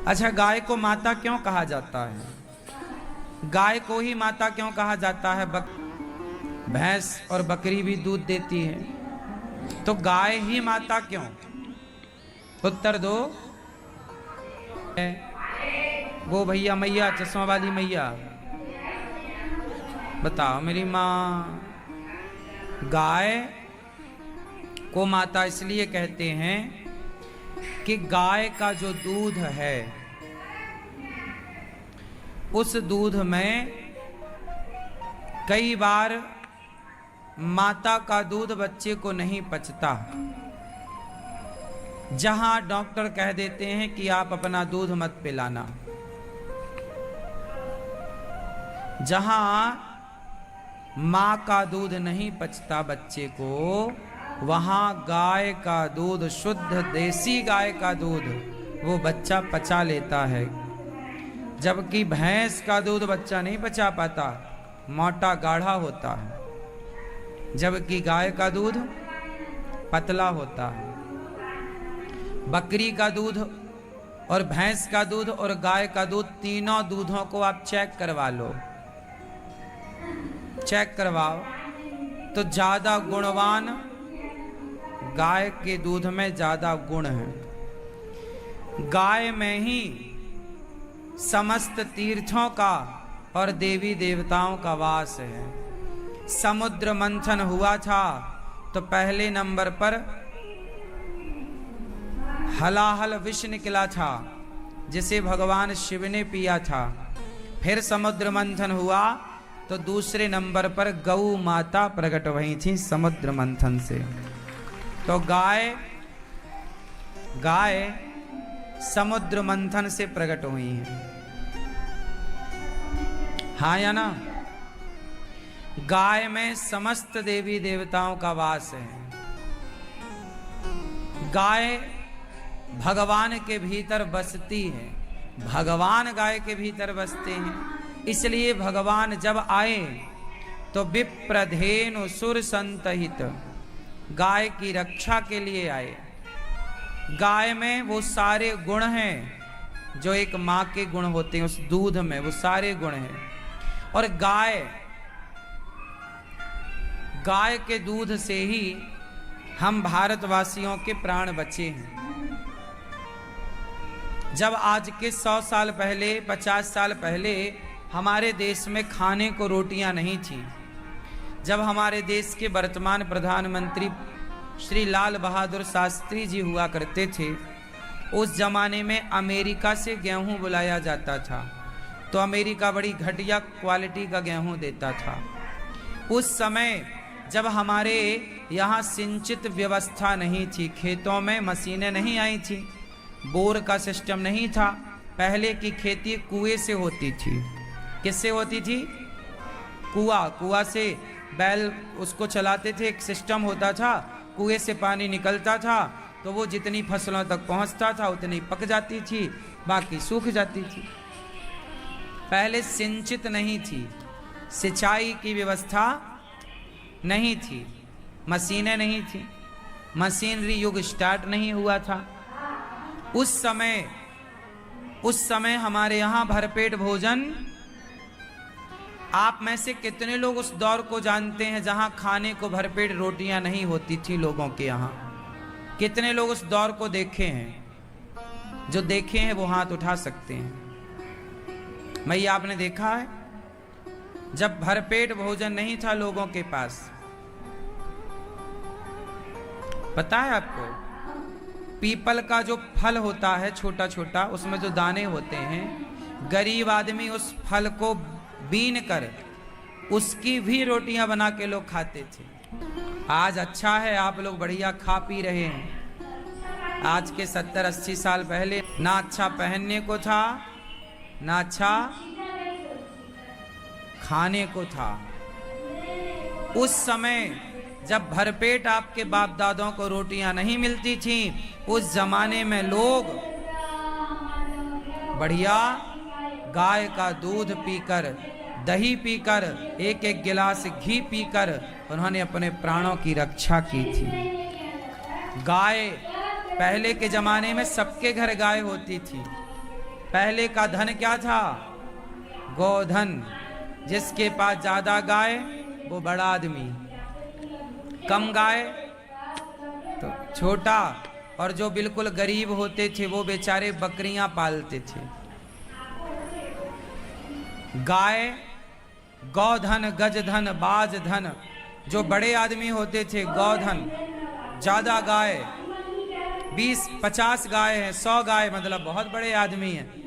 अच्छा, गाय को माता क्यों कहा जाता है? गाय को ही माता क्यों कहा जाता है? भैंस और बकरी भी दूध देती है, तो गाय ही माता क्यों? उत्तर दो। वो भैया मैया, चश्मा वाली मैया, बताओ मेरी माँ। गाय को माता इसलिए कहते हैं कि गाय का जो दूध है, उस दूध में कई बार माता का दूध बच्चे को नहीं पचता। जहां डॉक्टर कह देते हैं कि आप अपना दूध मत पिलाना, जहां मां का दूध नहीं पचता बच्चे को, वहां गाय का दूध, शुद्ध देसी गाय का दूध, वो बच्चा पचा लेता है। जबकि भैंस का दूध बच्चा नहीं पचा पाता, मोटा गाढ़ा होता है, जबकि गाय का दूध पतला होता है। बकरी का दूध और भैंस का दूध और गाय का दूध, तीनों दूधों को आप चेक करवा लो, चेक करवाओ, तो ज्यादा गुणवान गाय के दूध में ज्यादा गुण है। गाय में ही समस्त तीर्थों का और देवी देवताओं का वास है। समुद्र मंथन हुआ था तो पहले नंबर पर हलाहल विष निकला था, जिसे भगवान शिव ने पिया था। फिर समुद्र मंथन हुआ तो दूसरे नंबर पर गौ माता प्रकट हुई थी समुद्र मंथन से। तो गाय समुद्र मंथन से प्रकट हुई है, हाँ या ना? गाय में समस्त देवी देवताओं का वास है। गाय भगवान के भीतर बसती है, भगवान गाय के भीतर बसते हैं। इसलिए भगवान जब आए तो विप्रधेनु सुर संतहित, गाय की रक्षा के लिए आए। गाय में वो सारे गुण हैं जो एक माँ के गुण होते हैं, उस दूध में वो सारे गुण हैं। और गाय के दूध से ही हम भारतवासियों के प्राण बचे हैं। जब आज के 100 साल पहले, 50 साल पहले हमारे देश में खाने को रोटियां नहीं थी, जब हमारे देश के वर्तमान प्रधानमंत्री श्री लाल बहादुर शास्त्री जी हुआ करते थे, उस जमाने में अमेरिका से गेहूं बुलाया जाता था, तो अमेरिका बड़ी घटिया क्वालिटी का गेहूं देता था। उस समय जब हमारे यहाँ सिंचित व्यवस्था नहीं थी, खेतों में मशीनें नहीं आई थी, बोर का सिस्टम नहीं था, पहले की खेती कुएं से होती थी। किससे होती थी? कुआं से बैल उसको चलाते थे, एक सिस्टम होता था, कुएं से पानी निकलता था, तो वो जितनी फसलों तक पहुंचता था उतनी पक जाती थी, बाकी सूख जाती थी। पहले सिंचित नहीं थी, सिंचाई की व्यवस्था नहीं थी, मशीनें नहीं थी, मशीनरी युग स्टार्ट नहीं हुआ था। उस समय हमारे यहाँ भरपेट भोजन। आप में से कितने लोग उस दौर को जानते हैं जहां खाने को भरपेट रोटियां नहीं होती थी लोगों के यहाँ? कितने लोग उस दौर को देखे हैं? जो देखे हैं वो हाथ उठा सकते हैं। भैया, आपने देखा है जब भरपेट भोजन नहीं था लोगों के पास? पता है आपको? पीपल का जो फल होता है छोटा छोटा, उसमें जो दाने होते हैं, गरीब आदमी उस फल को बीन कर उसकी भी रोटियां बना के लोग खाते थे। आज अच्छा है, आप लोग बढ़िया खा पी रहे हैं। आज के 70-80 साल पहले ना अच्छा पहनने को था, ना अच्छा खाने को था। उस समय जब भरपेट आपके बाप दादों को रोटियां नहीं मिलती थी, उस जमाने में लोग बढ़िया गाय का दूध पीकर, दही पीकर, एक एक गिलास घी पीकर उन्होंने अपने प्राणों की रक्षा की थी। गाय पहले के जमाने में सबके घर गाय होती थी। पहले का धन क्या था? गोधन। जिसके पास ज्यादा गाय वो बड़ा आदमी, कम गाय तो छोटा। और जो बिल्कुल गरीब होते थे वो बेचारे बकरियां पालते थे। गाय, गौधन, गजधन, बाजधन। जो बड़े आदमी होते थे गौधन, ज्यादा गाय, 20-50 गाय हैं, 100 गाय मतलब बहुत बड़े आदमी हैं।